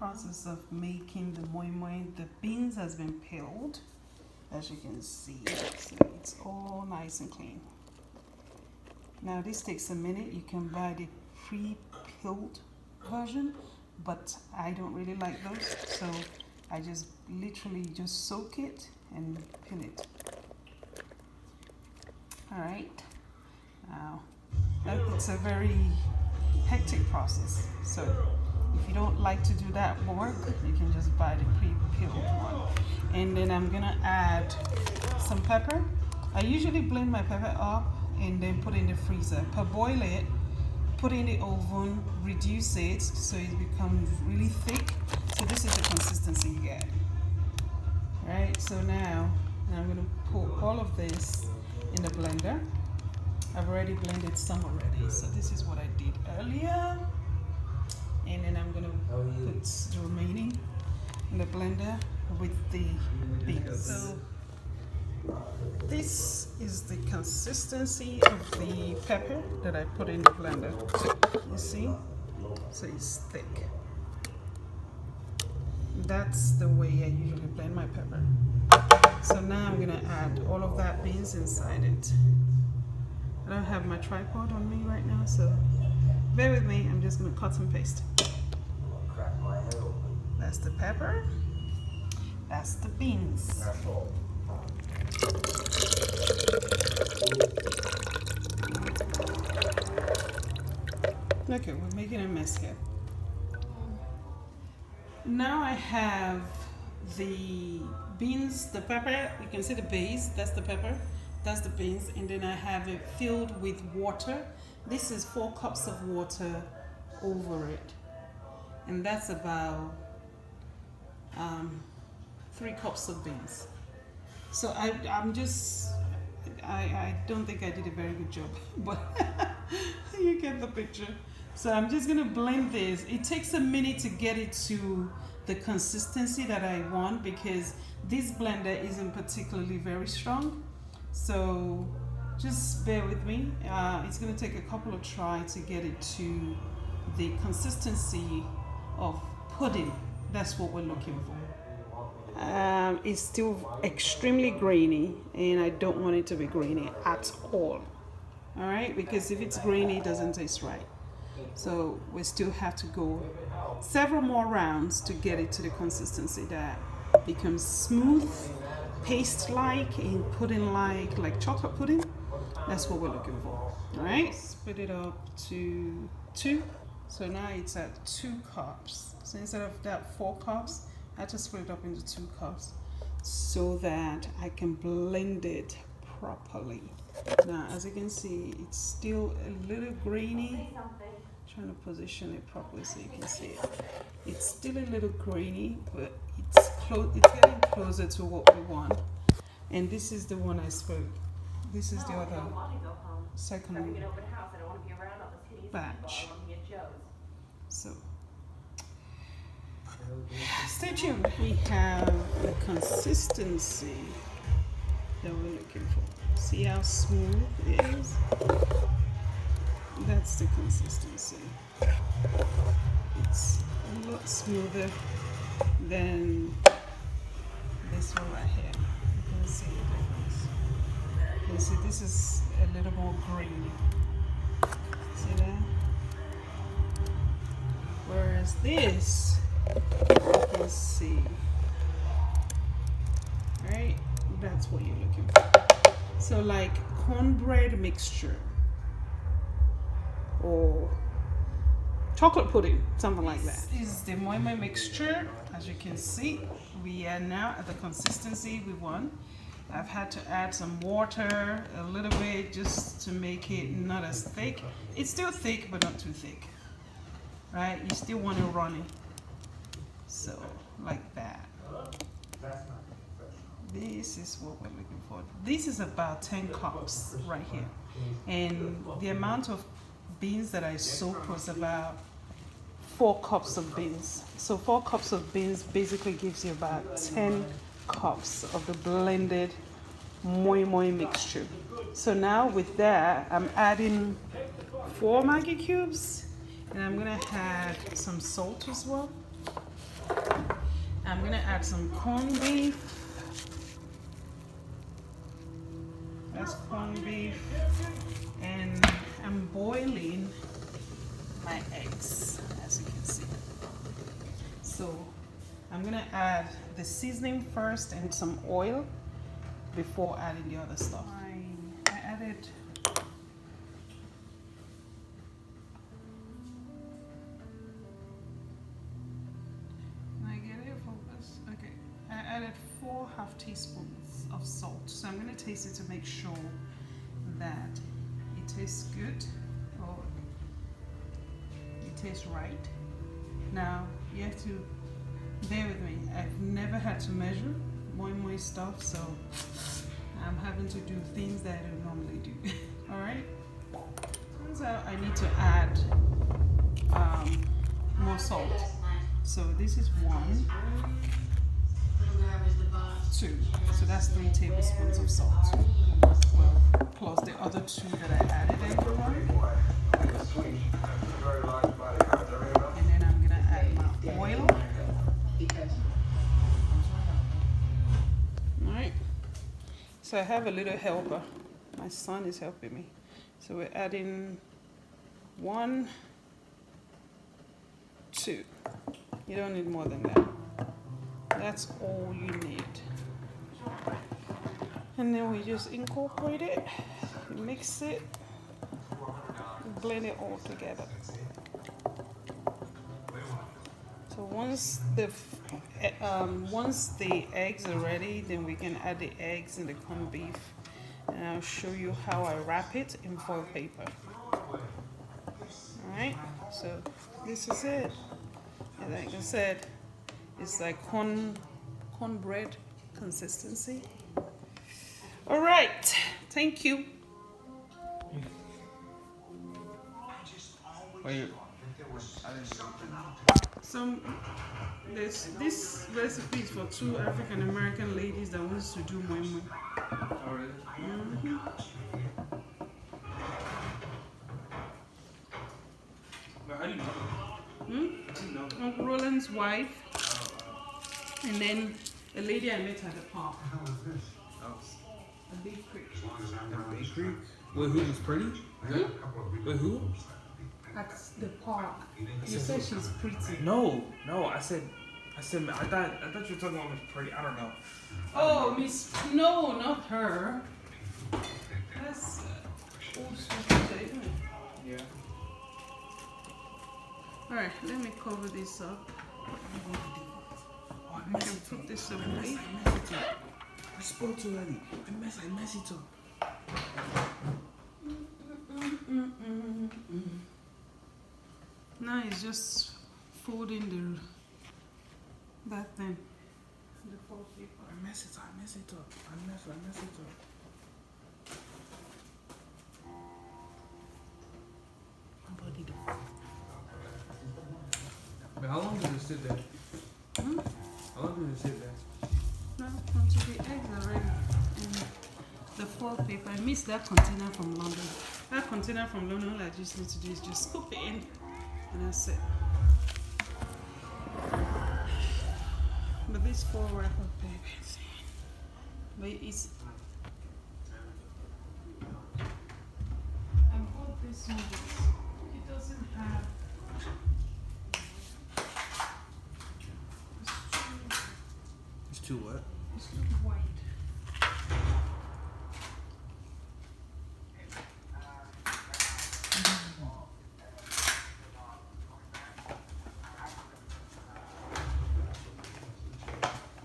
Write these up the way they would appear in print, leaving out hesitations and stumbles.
process of making the moi moi. The beans has been peeled, as you can see, so it's all nice and clean. Now this takes a minute. You can buy the pre-peeled version, but I don't really like those, so I just literally just soak it and peel it. All right, now it's a very hectic process, so if you don't like to do that work, you can just buy the pre-peeled one. And then I'm gonna add some pepper. I usually blend my pepper up and then put it in the freezer. Parboil it, put it in the oven, reduce it so it becomes really thick. So this is the consistency you get. Right, so now I'm gonna put all of this in the blender. I've already blended some already, so this is what I did earlier. And then I'm gonna put the remaining in the blender with the beans. So this is the consistency of the pepper that I put in the blender. You see? So it's thick. That's the way I usually blend my pepper. So now I'm gonna add all of that beans inside it. I don't have my tripod on me right now, so bear with me. I'm just gonna cut and paste. That's the pepper. That's the beans. Okay, we're making a mess here. Now I have the beans, the pepper. You can see the base. That's the pepper. That's the beans. And then I have it filled with water. This is 4 cups of water over it. And that's about 3 cups of beans. So I don't think I did a very good job, but you get the picture. So I'm just gonna blend this. It takes a minute to get it to the consistency that I want because this blender isn't particularly very strong. So just bear with me. It's gonna take a couple of tries to get it to the consistency of pudding. That's what we're looking for. It's still extremely grainy, and I don't want it to be grainy at all. All right, because if it's grainy, it doesn't taste right. So we still have to go several more rounds to get it to the consistency that becomes smooth, paste-like, and pudding-like, like chocolate pudding. That's what we're looking for. All right, split it up to 2. So now it's at 2 cups. So instead of that 4 cups, I had to split it up into 2 cups so that I can blend it properly. Now, as you can see, it's still a little grainy. I'm trying to position it properly so you can see it. It's still a little grainy, but it's getting closer to what we want. And this is the one I spoke. This is the other second batch. So stay tuned. We have the consistency that we're looking for. See how smooth it is? That's the consistency. It's a lot smoother than this one right here. You can see the difference. You can see this is a little more grainy. See that? Whereas this, you can see, right? That's what you're looking for. So like cornbread mixture or chocolate pudding, something like that. This is the moi moi mixture. As you can see, we are now at the consistency we want. I've had to add some water a little bit just to make it not as thick. It's still thick, but not too thick, right? You still want it runny. So, like that. This is what we're looking for. This is about 10 cups right here. And the amount of beans that I soaked was about 4 cups of beans. So 4 cups of beans basically gives you about 10 cups of the blended moi moi mixture. So now with that, I'm adding 4 Maggi cubes, and I'm gonna add some salt as well. add some corned beef. That's corned beef. And I'm boiling my eggs, as you can see. So I'm gonna add the seasoning first and some oil before adding the other stuff. I added I added 4 half teaspoons of salt. So I'm going to taste it to make sure that it tastes good or it tastes right. Now you have to bear with me. I've never had to measure Moin stuff, so I'm having to do things that I don't normally do. Alright? Turns out I need to add more salt. So this is 1, 2. So that's 3 tablespoons of salt. Well, plus the other 2 that I added everyone. And then I'm gonna add my oil. Alright. So I have a little helper. My son is helping me. So we're adding 1, 2. You don't need more than that. That's all you need. And then we just incorporate it, mix it, blend it all together. So once the eggs are ready, then we can add the eggs and the corned beef. And I'll show you how I wrap it in foil paper. Alright, so this is it. And like I said, it's like cornbread consistency. All right, thank you. Wait, So this recipe is for 2 African American ladies that wants to do moin. oh really? Mm-hmm. But how do you know? How do you know? Uncle Roland's wife, and then a lady I met at the park. Oh. A big creek. The Bay Creek? Wait, who was pretty? Wait, who? At the park. You said she's pretty. No, I said, I thought you were talking about Miss Pretty. I don't know. Oh, Miss. No, not her. That's old Sister, isn't it? Yeah. Alright, let me cover this up. Oh, I can put this away. I spoke too early. I mess it up. Now it's just folding that thing. The foil paper. I mess it up. I mess it up. My body don't. But how long does it sit there? Hmm? How long does it sit there? No, until the eggs are ready. And the foil paper. I missed that container from London. That container from London, all I just need to do is just scoop it in. And that's it. But this foil wrapper, baby. But it's. I bought this one. It doesn't have. It's too what? It's too white.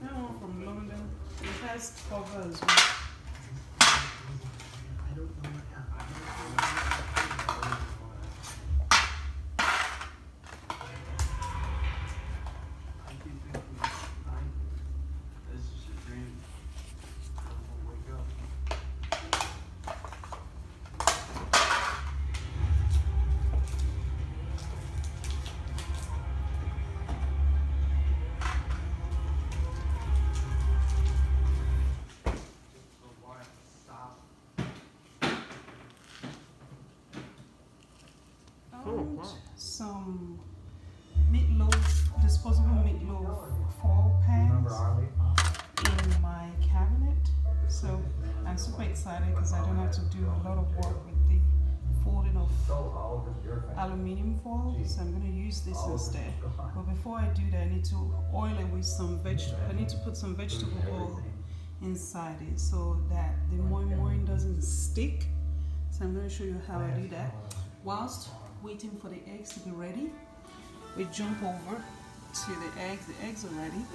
That one from London. It has cover as well. Some meatloaf, disposable meatloaf foil pan. in my cabinet. So I'm super excited because I don't have to do a lot of work with the folding of aluminium foil. So I'm going to use this instead. But before I do that, I need to oil it with some vegetable. I need to put some vegetable oil inside it so that the moin doesn't stick. So I'm going to show you how I do that. Whilst waiting for the eggs to be ready, we jump over to the eggs. The eggs are ready,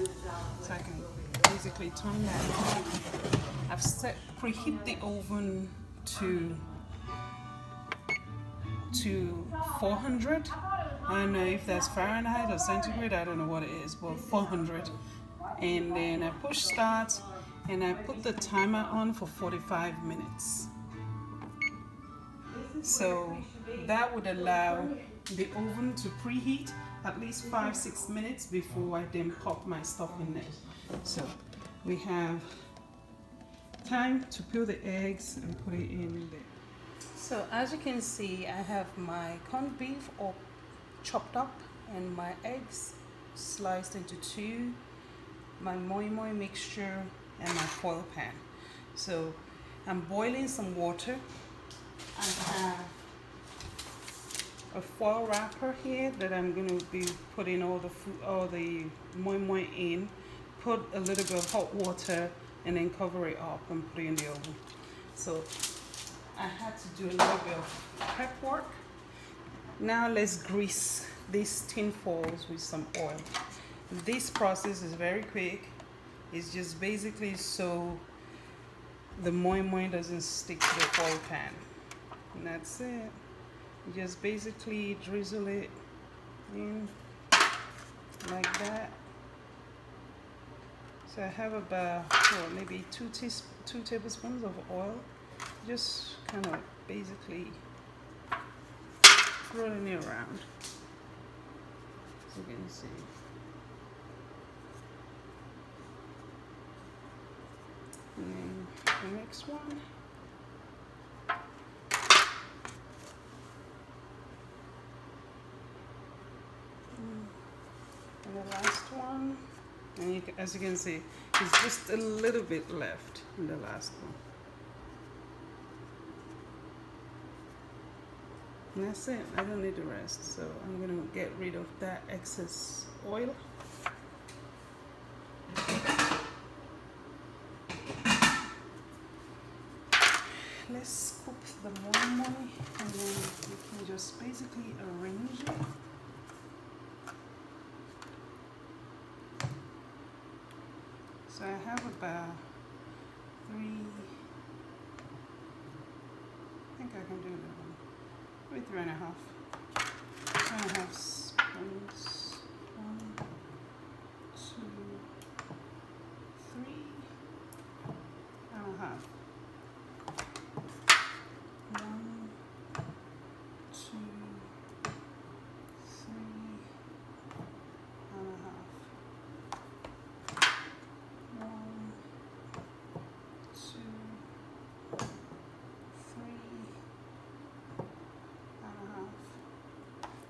so I can basically turn that on. I've preheat the oven to 400. I don't know if that's Fahrenheit or centigrade, I don't know what it is, but 400. And then I push start and I put the timer on for 45 minutes. So that would allow the oven to preheat at least 5-6 minutes before I then pop my stuff in there. So we have time to peel the eggs and put it in there. So as you can see, I have my corned beef all chopped up and my eggs sliced into two, my moin mixture, and my foil pan. So I'm boiling some water. I have a foil wrapper here that I'm going to be putting all the food, all the moin in. Put a little bit of hot water and then cover it up and put it in the oven. So I had to do a little bit of prep work. Now let's grease these tin foils with some oil. This process is very quick. It's just basically so the moin doesn't stick to the foil pan. And that's it. You just basically drizzle it in like that. So I have about maybe two tablespoons of oil. Just kind of basically rolling it around, as you can see. And then the next one. And the last one. And as you can see, it's just a little bit left in the last one. And that's it. I don't need the rest. So I'm going to get rid of that excess oil. Let's scoop the moin and then we can just basically arrange it. So I have about I think I can do that one, maybe 3.5. 3.5 spoons. 1, 2, 3.5. 1, 2, 3.5.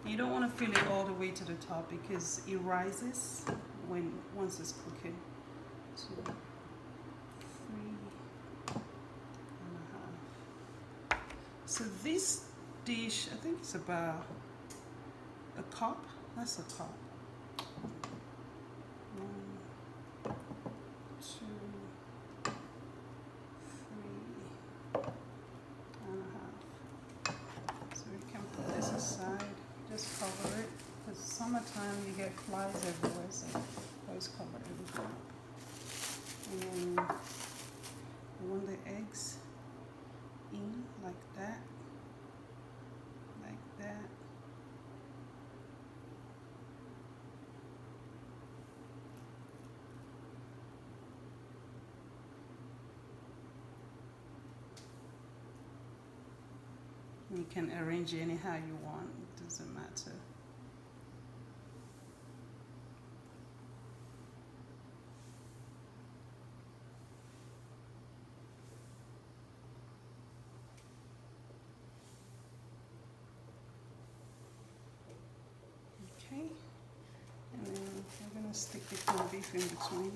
You don't want to fill it all the way to the top because it rises once it's cooking. 2, 3.5. So this dish, I think it's about a cup. That's a cup. 1, 2, 3.5. So we can put this aside. Just cover it. Because summertime you get flies everywhere, so always cover everything up. And then I want the eggs in like that. Like that. You can arrange it anyhow you want, it doesn't matter. Okay, and then I'm going to stick the corned beef in between.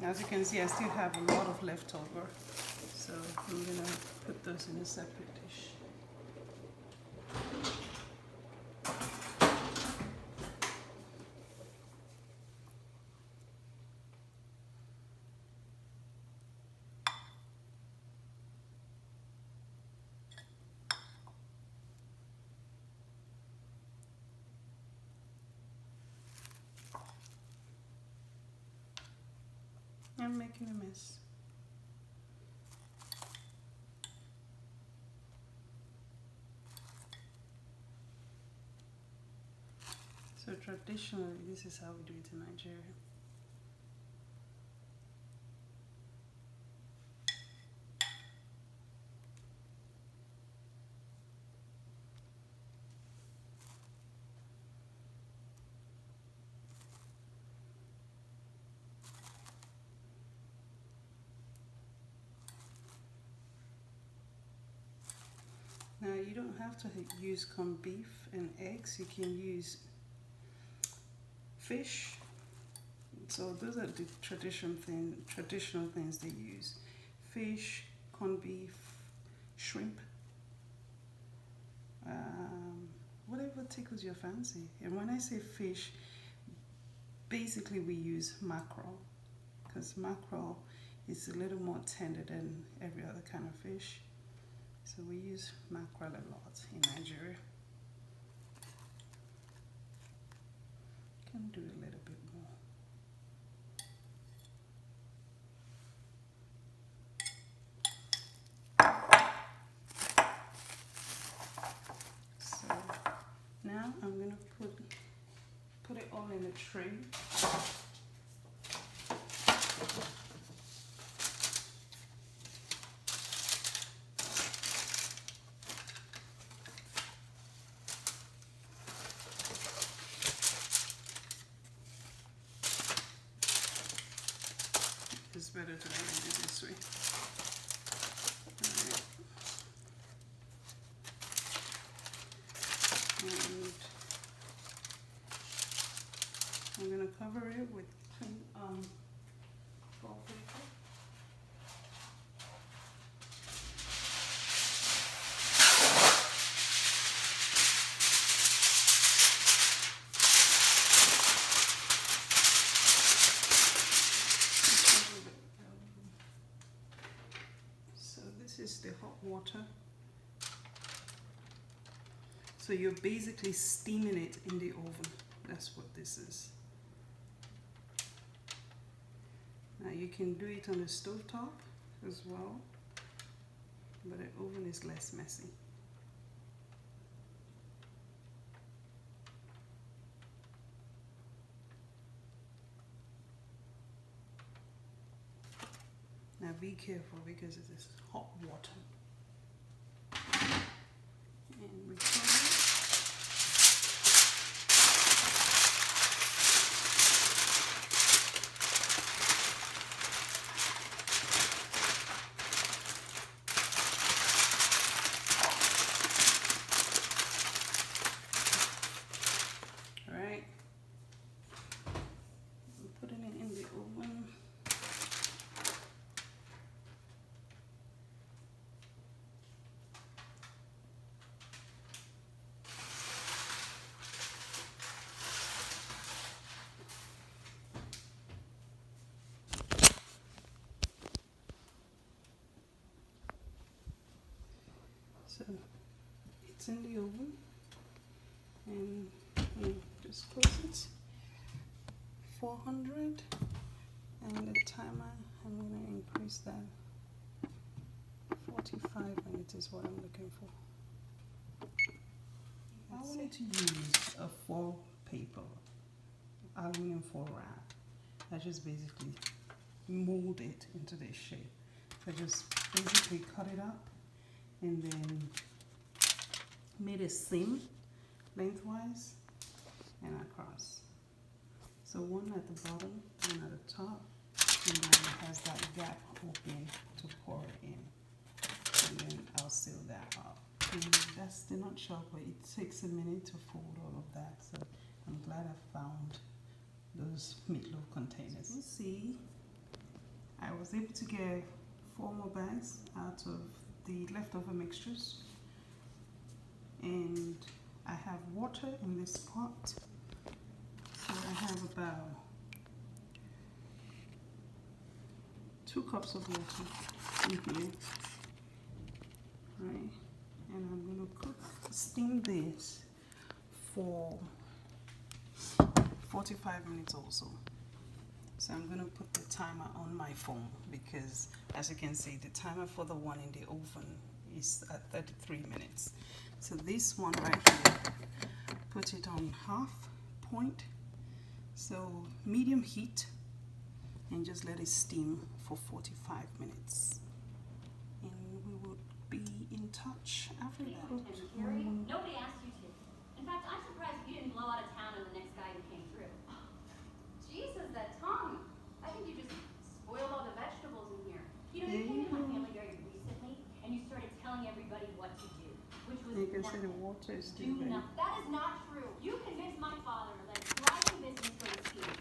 As you can see, I still have a lot of leftover, so I'm gonna put those in a separate dish. I'm making a mess. So traditionally, this is how we do it in Nigeria. Now you don't have to use corned beef and eggs. You can use fish. So those are the traditional things they use: fish, corned beef, shrimp, whatever tickles your fancy. And when I say fish, basically we use mackerel, because mackerel is a little more tender than every other kind of fish. So we use mackerel a lot in Nigeria. Can do a little bit more. So now I'm gonna put it all in a tray. It's better to do it this way. And I'm gonna cover it with clean foil paper. So this is the hot water. So you're basically steaming it in the oven. That's what this is. Now you can do it on the stovetop as well, but the oven is less messy. Now be careful because it is hot water. And we cover it. Alright. I'm putting it in the oven. So it's in the oven, and just close it. 400, and the timer, I'm going to increase that. 45 minutes is what I'm looking for. I wanted to use a foil paper, aluminum foil wrap. I just basically mold it into this shape. So I just basically cut it up and then made a seam lengthwise and across. So one at the bottom, one at the top, and then it has that gap open to pour it in. And then I'll seal that up. And that's the nutshell, but it takes a minute to fold all of that. So I'm glad I found those meatloaf containers. You see, I was able to get 4 more bags out of the leftover mixtures, and I have water in this pot, so I have about 2 cups of water in here, right? And I'm going to steam this for 45 minutes also. So I'm going to put the timer on my phone because, as you can see, the timer for the one in the oven is at 33 minutes. So this one right here, put it on half point, so medium heat, and just let it steam for 45 minutes. And we will be in touch after that. Nobody asked you to. In fact, I'm surprised you didn't blow out of town on the next guy who came through. Jesus, that tongue. I think you just spoiled all the vegetables in here. You know, you came in my family very recently, and you started telling everybody what to do, which was You can see nothing. the water is Do still there. nothing. That is not true. You convinced my father that driving business was a scheme.